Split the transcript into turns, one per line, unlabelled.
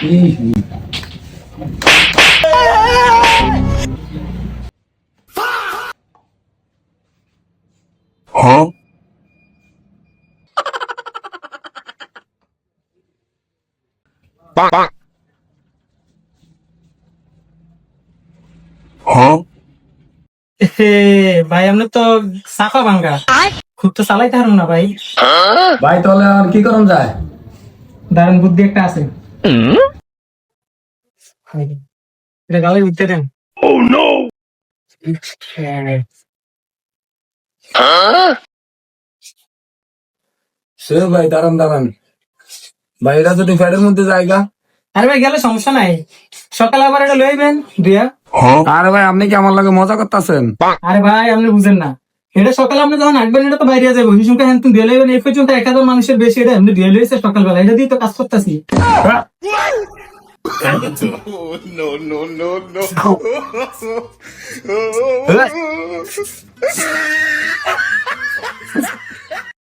Huh? Huh?
ভাই আপনি তো সাফা ভাঙ্গা খুব তো চালাইতে পারুন না ভাই।
ভাই তাহলে আর কি করুন যায়?
দারুণ বুদ্ধি একটা আছে। এটা গালে উঠতে দেন।
Oh no!
সে ভাই দাঁড়ান দাঁড়ান, ভাই এটা যদি ফ্যাটের মধ্যে জায়গা।
আরে ভাই গেলে সমস্যা নাই, সকালে আবার এটা লইবেন দিয়া।
Huh?
আরে ভাই আপনি কি আমার লগে মজা করতেছেন?
আরে ভাই আপনি বুঝেন না, এটা সকালে আপনি যখন আসবেন এটা তো বাইরে যাবে ওই সময় হ্যাঁ তুমি দিয়ে লইবেন। এই পর্যন্ত 1000 মানুষের বেশি এটা এমনি দিয়ে লইছে সকালবেলা, এটা দিয়ে তো কাজ করতেছি।
No, no, no, no.